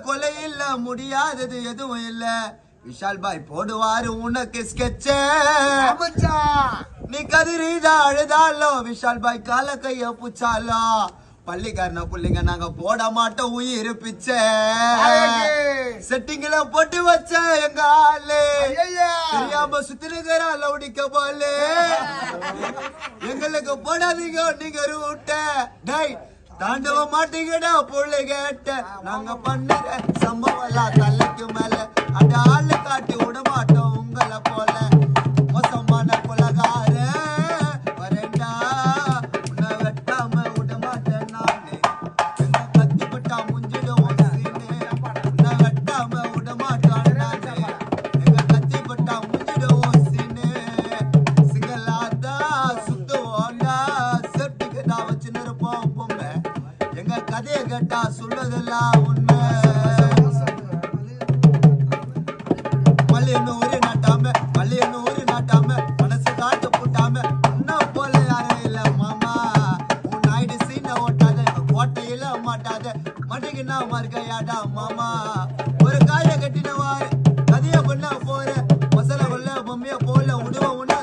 கொலை இல்ல முடியாதது எதுவும் இல்ல விஷால் பாய் போடுவாரு உனக்கு ஸ்கெட்ச் நீ கதிரிதா அழுதாலோ விஷால் பாய் கால கைய புச்சாலோ பள்ளிக்காரன புள்ளிங்க நாங்க போட மாட்டோம் உயிர் பிச்சை செட்டிங்கள போட்டு வச்ச எங்க ஆளு தெரியாம சுத்தினுக்கிறா லவுடிக்க போலே எங்களுக்கு போடாதீங்க நீங்க ரூட்ட டை தாண்டவ மாட்டீங்கடா புள்ளி கேட்ட நாங்க பண்ணுற சம்பவம் எல்லாம் தலைக்கு மேல அந்த ஆளு காட்டி விட மாட்டோம் உங்களை போல மோசமான கொலகார வரண்டா உன்னை வெட்டாம விட மாட்டேன் நானு எங்க கத்தி பட்டா முஞ்சிடுவோம் உன்னை வெட்டாம விட மாட்டோம் நானு எங்க கத்தி பட்டா முஞ்சிடுவோம் சீனு சிங்களாதா சுத்துவோண்டா செப்டிக்கு தான் வச்சுன்னு இருப்போம் பொம்மை எங்க கதையை கேட்டா சொல்றதெல்லாம் உண்மை மல்லியனூரு நாட்டாம மனசு காட்டு போட்டாம இன்னும் போல யாரும் இல்ல மாமா உன் நாயுடு சீனை ஓட்டாத கோட்டையில மாட்டாத மடிக்குன்னா மறுக்கையாடா மாமா ஒரு காய கட்டினவாரு கதைய பண்ண போற மசாலா கொள்ள பொம்மைய போல உடுவ உன்ன